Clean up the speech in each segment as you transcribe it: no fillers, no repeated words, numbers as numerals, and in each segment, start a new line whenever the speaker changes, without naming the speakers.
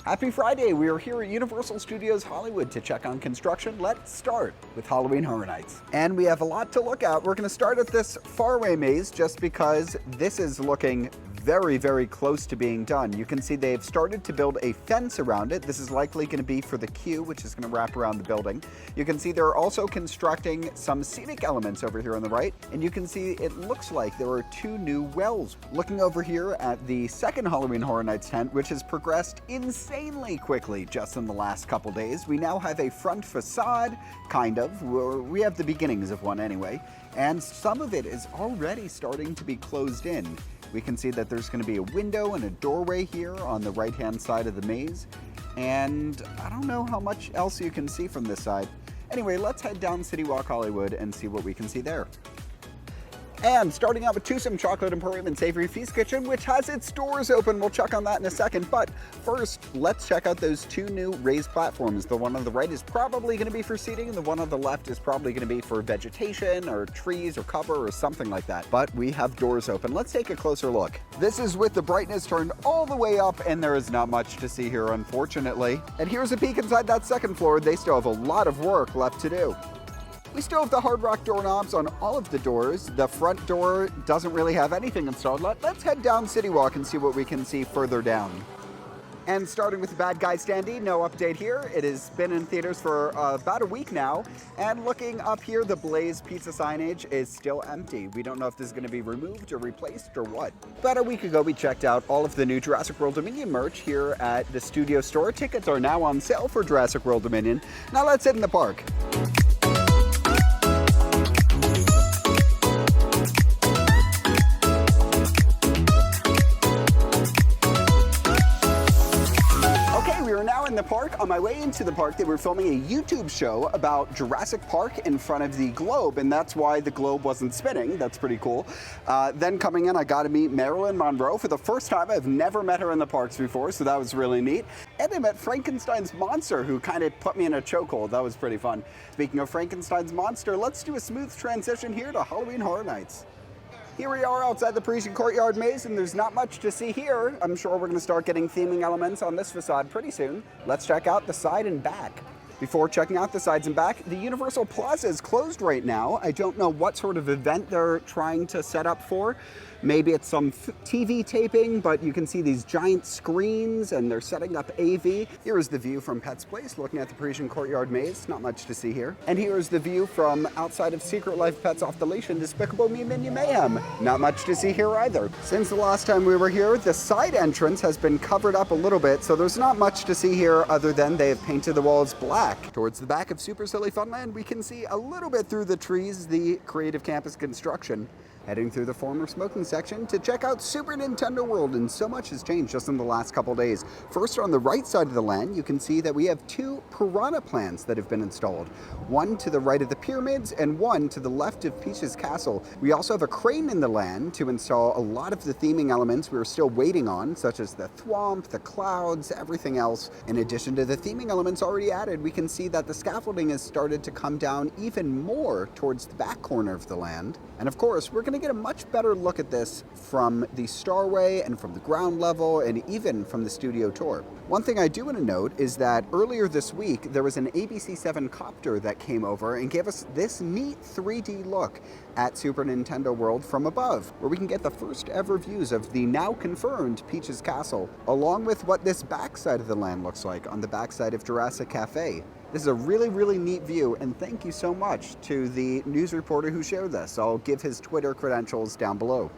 Happy Friday! We are here at Universal Studios Hollywood to check on construction. Let's start with Halloween Horror Nights. And we have a lot to look at. We're going to start at this faraway maze just because this is looking very, very close to being done. You can see they've started to build a fence around it. This is likely going to be for the queue, which is going to wrap around the building. You can see they're also constructing some scenic elements over here on the right, and you can see it looks like there are 2 new wells. Looking over here at the second Halloween Horror Nights tent, which has progressed insanely quickly just in the last couple days. We now have a front facade, kind of. We have the beginnings of one anyway, and some of it is already starting to be closed in. We can see that there's going to be a window and a doorway here on the right-hand side of the maze. And I don't know how much else you can see from this side. Anyway, let's head down CityWalk Hollywood and see what we can see there. And starting out with Twosome Chocolate Emporium and Savory Feast Kitchen, which has its doors open. We'll check on that in a second. But first, let's check out those 2 new raised platforms. The one on the right is probably going to be for seating, and the one on the left is probably going to be for vegetation or trees or cover or something like that. But we have doors open. Let's take a closer look. This is with the brightness turned all the way up, and there is not much to see here, unfortunately. And here's a peek inside that second floor. They still have a lot of work left to do. We still have the hard rock doorknobs on all of the doors. The front door doesn't really have anything installed. Let's head down CityWalk and see what we can see further down. And starting with the Bad Guy Standee, no update here. It has been in theaters for about a week now. And looking up here, the Blaze Pizza signage is still empty. We don't know if this is going to be removed or replaced or what. About a week ago, we checked out all of the new Jurassic World Dominion merch here at the studio store. Tickets are now on sale for Jurassic World Dominion. Now let's hit in the park. In the park. On my way into the park, they were filming a YouTube show about Jurassic Park in front of the globe, and that's why the globe wasn't spinning. That's pretty cool. Then coming in, I got to meet Marilyn Monroe for the first time. I've never met her in the parks before, so that was really neat. And I met Frankenstein's monster, who kind of put me in a chokehold. That was pretty fun. Speaking of Frankenstein's monster, let's do a smooth transition here to Halloween Horror Nights. Here we are outside the Parisian Courtyard Maze, and there's not much to see here. I'm sure we're going to start getting theming elements on this facade pretty soon. Let's check out the side and back. Before checking out the sides and back, the Universal Plaza is closed right now. I don't know what sort of event they're trying to set up for. Maybe it's some TV taping, but you can see these giant screens and they're setting up AV. Here is the view from Pet's Place, looking at the Parisian Courtyard Maze. Not much to see here. And here is the view from outside of Secret Life Pets Off the Leash and Despicable Me Minion Mayhem. Not much to see here either. Since the last time we were here, the side entrance has been covered up a little bit, so there's not much to see here other than they have painted the walls black. Towards the back of Super Silly Funland, we can see a little bit through the trees the Creative Campus construction. Heading through the former smoking section to check out Super Nintendo World, and so much has changed just in the last couple days. First, on the right side of the land, you can see that we have 2 piranha plants that have been installed. One to the right of the pyramids and one to the left of Peach's Castle. We also have a crane in the land to install a lot of the theming elements we are still waiting on, such as the thwomp, the clouds, everything else. In addition to the theming elements already added, we can see that the scaffolding has started to come down even more towards the back corner of the land. And of course, we're going to get a much better look at this from the Starway and from the ground level and even from the studio tour. One thing I do want to note is that earlier this week there was an ABC-7 copter that came over and gave us this neat 3D look at Super Nintendo World from above, where we can get the first ever views of the now confirmed Peach's Castle, along with what this backside of the land looks like on the backside of Jurassic Cafe. This is a really, really neat view, and thank you so much to the news reporter who shared this. I'll give his Twitter credentials down below.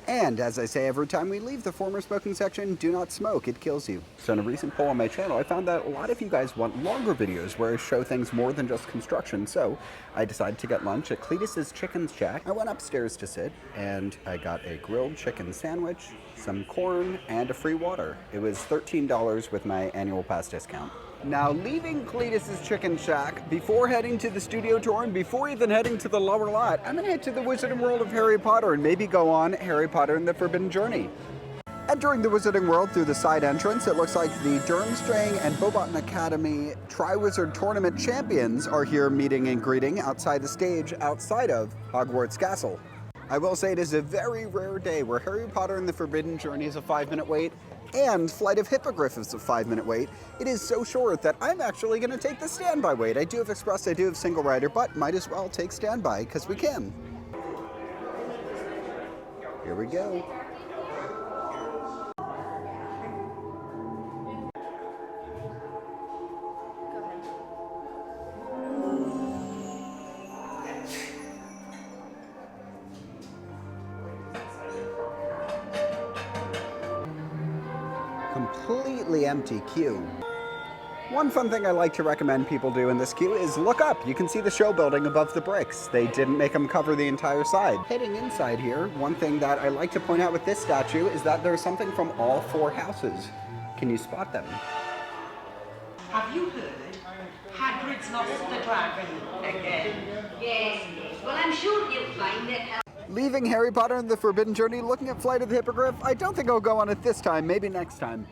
And as I say every time we leave the former smoking section, do not smoke, it kills you. So in a recent poll on my channel, I found that a lot of you guys want longer videos where I show things more than just construction, so I decided to get lunch at Cletus's Chicken Shack. I went upstairs to sit, and I got a grilled chicken sandwich, some corn, and a free water. It was $13 with my annual pass discount. Now, leaving Cletus's Chicken Shack, before heading to the studio tour and before even heading to the lower lot, I'm gonna head to the Wizarding World of Harry Potter and maybe go on Harry Potter and the Forbidden Journey. Entering the Wizarding World through the side entrance, it looks like the Durmstrang and Bobaton Academy Triwizard Tournament champions are here meeting and greeting outside the stage outside of Hogwarts Castle. I will say it is a very rare day where Harry Potter and the Forbidden Journey is a 5-minute wait, And Flight of Hippogriff is a 5-minute wait. It is so short that I'm actually going to take the standby wait. I do have express, I do have single rider, but might as well take standby because we can. Here we go. Completely empty queue. One fun thing I like to recommend people do in this queue is look up. You can see the show building above the bricks. They didn't make them cover the entire side. Heading inside here, one thing that I like to point out with this statue is that there's something from all 4 houses. Can you spot them?
Have you heard? Hagrid's lost the dragon again.
Yes. Well, I'm sure you'll find it.
Leaving Harry Potter and the Forbidden Journey, looking at Flight of the Hippogriff, I don't think I'll go on it this time, maybe next time.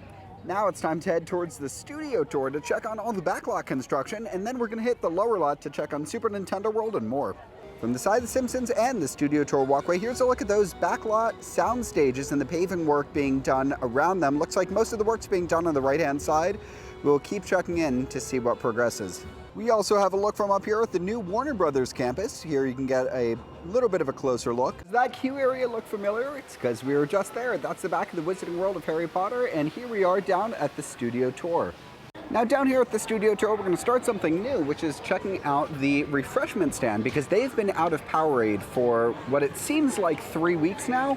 Now it's time to head towards the studio tour to check on all the Backlot construction, and then we're going to hit the lower lot to check on Super Nintendo World and more. From the side of The Simpsons and the studio tour walkway, here's a look at those Backlot sound stages and the paving work being done around them. Looks like most of the work's being done on the right-hand side. We'll keep checking in to see what progresses. We also have a look from up here at the new Warner Brothers campus. Here you can get a little bit of a closer look. Does that queue area look familiar? It's because we were just there. That's the back of the Wizarding World of Harry Potter, and here we are down at the studio tour. Now down here at the studio tour, we're going to start something new, which is checking out the refreshment stand, because they've been out of Powerade for what it seems like 3 weeks now.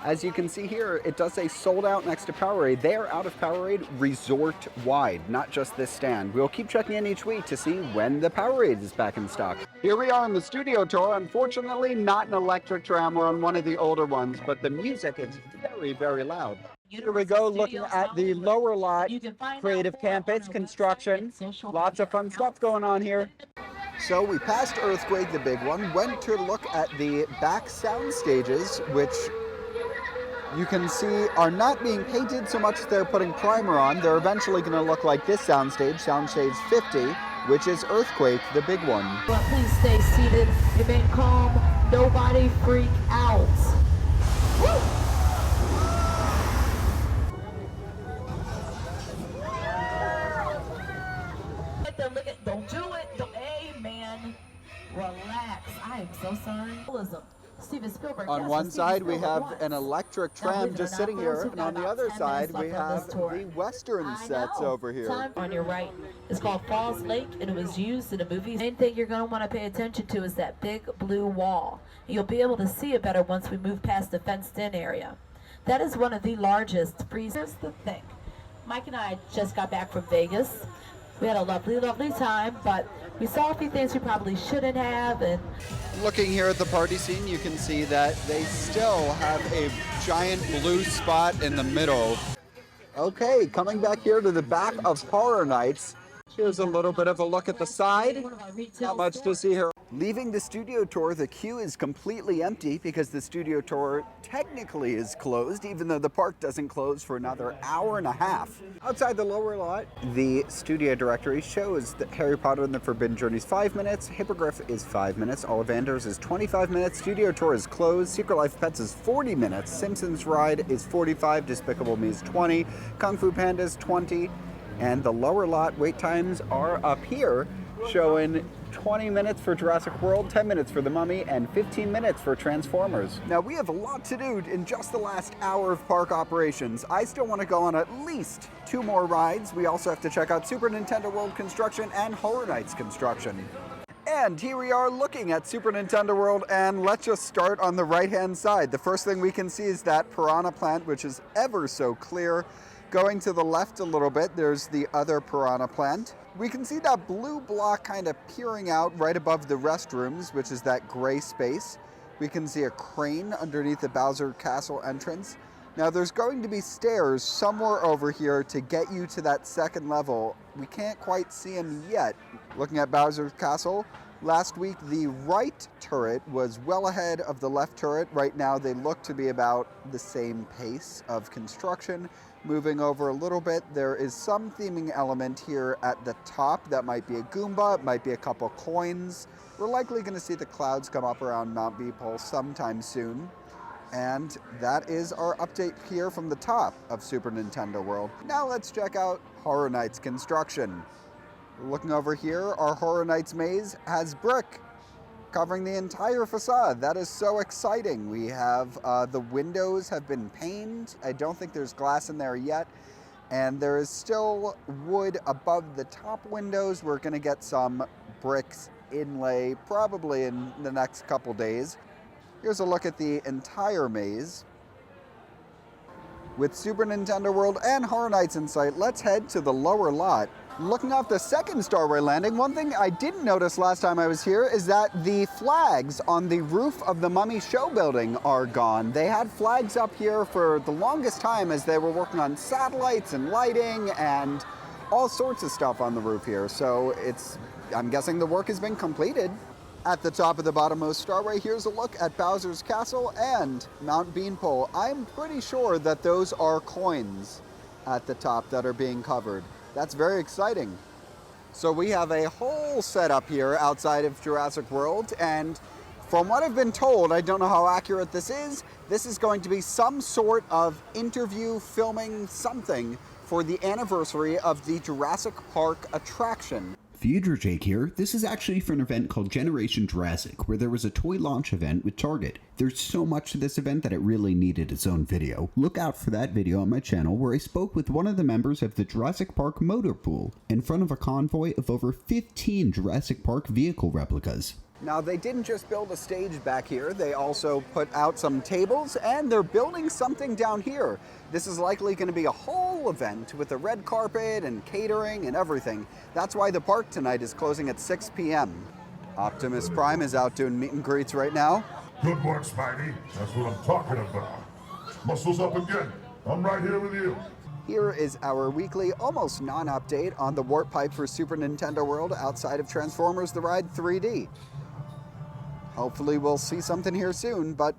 As you can see here, it does say sold out next to Powerade. They are out of Powerade resort-wide, not just this stand. We'll keep checking in each week to see when the Powerade is back in stock. Here we are on the studio tour. Unfortunately, not an electric tram. We're on one of the older ones, but the music is very, very loud. Here we go, looking at the lower lot, creative campus construction. Lots of fun stuff going on here. So we passed Earthquake, the big one, went to look at the back sound stages, which you can see are not being painted so much as they're putting primer on. They're eventually going to look like this soundstage, Soundstage 50, which is Earthquake, the big one.
But please stay seated, remain calm, nobody freak out. Woo! Don't do it. Hey, man. Relax. I am so sorry. Steven Spielberg.
On one side we have an electric tram just sitting here, and on the other side we have the Western sets over here.
On your right is called Falls Lake, and it was used in a movie. The main thing you're going to want to pay attention to is that big blue wall. You'll be able to see it better once we move past the fenced-in area. That is one of the largest freezers. Here's the thing. Mike and I just got back from Vegas. We had a lovely, lovely time, but we saw a few things we probably shouldn't have. And
looking here at the party scene, you can see that they still have a giant blue spot in the middle. Okay, coming back here to the back of Horror Nights. Here's a little bit of a look at the side. Not much to see here. Leaving the studio tour, the queue is completely empty because the studio tour technically is closed, even though the park doesn't close for another hour and a half. Outside the lower lot, the studio directory shows that Harry Potter and the Forbidden Journey is 5 minutes, Hippogriff is 5 minutes, Ollivanders is 25 minutes, studio tour is closed, Secret Life Pets is 40 minutes, Simpsons Ride is 45, Despicable Me is 20, Kung Fu Panda is 20, and the lower lot wait times are up here, showing 20 minutes for Jurassic World, 10 minutes for The Mummy, and 15 minutes for Transformers. Now, we have a lot to do in just the last hour of park operations. I still want to go on at least 2 more rides. We also have to check out Super Nintendo World construction and Horror Nights construction. And here we are looking at Super Nintendo World, and let's just start on the right-hand side. The first thing we can see is that piranha plant, which is ever so clear. Going to the left a little bit, there's the other piranha plant. We can see that blue block kind of peering out right above the restrooms, which is that gray space. We can see a crane underneath the Bowser Castle entrance. Now there's going to be stairs somewhere over here to get you to that second level. We can't quite see them yet. Looking at Bowser's Castle, last week the right turret was well ahead of the left turret. Right now they look to be about the same pace of construction. Moving over a little bit, there is some theming element here at the top. That might be a Goomba, it might be a couple coins. We're likely going to see the clouds come up around Mount Beeple sometime soon. And that is our update here from the top of Super Nintendo World. Now let's check out Horror Nights construction. Looking over here, our Horror Nights maze has brick covering the entire facade. That is so exciting. We have the windows have been paned. I don't think there's glass in there yet. And there is still wood above the top windows. We're gonna get some bricks inlay probably in the next couple days. Here's a look at the entire maze. With Super Nintendo World and Horror Nights in sight, let's head to the lower lot. Looking off the second Starway Landing, one thing I didn't notice last time I was here is that the flags on the roof of the Mummy Show building are gone. They had flags up here for the longest time as they were working on satellites and lighting and all sorts of stuff on the roof here. So I'm guessing the work has been completed. At the top of the bottommost starway, here's a look at Bowser's Castle and Mount Beanpole. I'm pretty sure that those are coins at the top that are being covered. That's very exciting. So we have a whole setup here outside of Jurassic World, and from what I've been told, I don't know how accurate this is going to be some sort of interview, filming, something for the anniversary of the Jurassic Park attraction.
Future Jake here. This is actually for an event called Generation Jurassic, where there was a toy launch event with Target. There's so much to this event that it really needed its own video. Look out for that video on my channel where I spoke with one of the members of the Jurassic Park motor pool in front of a convoy of over 15 Jurassic Park vehicle replicas.
Now, they didn't just build a stage back here, they also put out some tables, and they're building something down here. This is likely going to be a whole event with a red carpet and catering and everything. That's why the park tonight is closing at 6 p.m. Optimus Prime is out doing meet and greets right now.
Good work, Spidey. That's what I'm talking about. Muscles up again. I'm right here with you.
Here is our weekly, almost non-update on the warp pipe for Super Nintendo World outside of Transformers The Ride 3D. Hopefully we'll see something here soon, but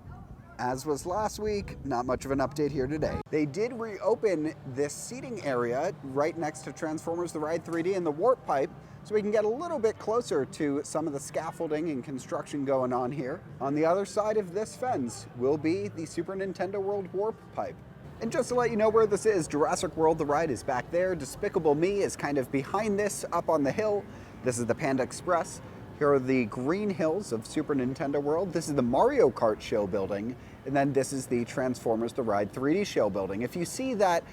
as was last week, not much of an update here today. They did reopen this seating area right next to Transformers The Ride 3D and the warp pipe, so we can get a little bit closer to some of the scaffolding and construction going on here. On the other side of this fence will be the Super Nintendo World warp pipe. And just to let you know where this is, Jurassic World The Ride is back there. Despicable Me is kind of behind this, up on the hill. This is the Panda Express. Here are the green hills of Super Nintendo World. This is the Mario Kart show building. And then this is the Transformers The Ride 3D show building. If you see that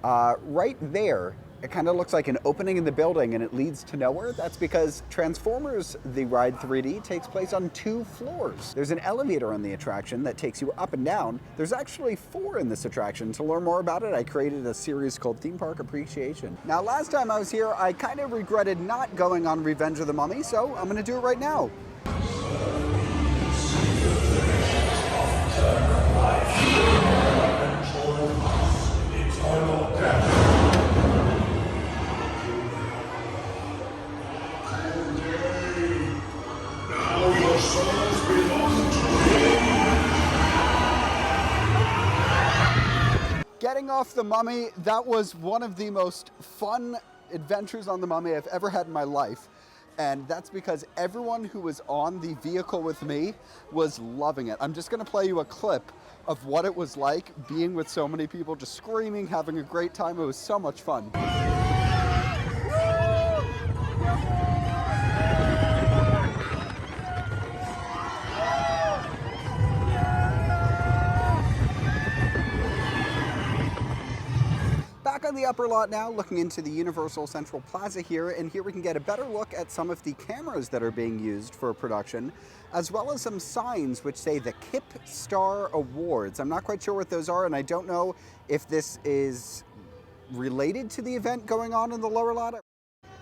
right there, it kind of looks like an opening in the building and it leads to nowhere. That's because Transformers The Ride 3D takes place on 2 floors. There's an elevator on the attraction that takes you up and down. There's actually 4 in this attraction. To learn more about it, I created a series called Theme Park Appreciation. Now, last time I was here, I kind of regretted not going on Revenge of the Mummy, so I'm gonna do it right now. Getting off the Mummy, that was one of the most fun adventures on the Mummy I've ever had in my life. And that's because everyone who was on the vehicle with me was loving it. I'm just gonna play you a clip of what it was like being with so many people, just screaming, having a great time. It was so much fun. Back on the upper lot now, looking into the Universal Central Plaza here, and here we can get a better look at some of the cameras that are being used for production, as well as some signs which say the Kip Star Awards. I'm not quite sure what those are, and I don't know if this is related to the event going on in the lower lot.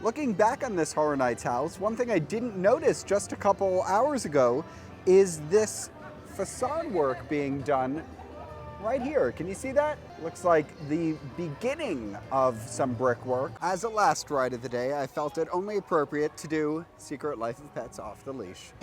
Looking back on this Horror Nights house, one thing I didn't notice just a couple hours ago is this facade work being done right here. Can you see that? Looks like the beginning of some brickwork. As a last ride of the day, I felt it only appropriate to do Secret Life of Pets Off the Leash.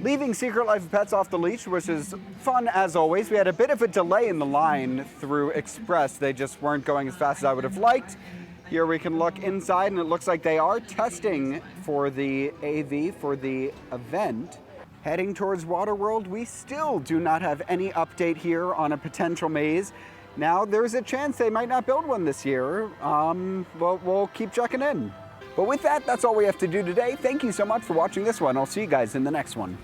Leaving Secret Life of Pets Off the Leash, which is fun as always. We had a bit of a delay in the line through Express. They just weren't going as fast as I would have liked. Here we can look inside, and it looks like they are testing for the AV for the event. Heading towards WaterWorld, we still do not have any update here on a potential maze. Now, there's a chance they might not build one this year. We'll keep checking in. But with that, that's all we have to do today. Thank you so much for watching this one. I'll see you guys in the next one.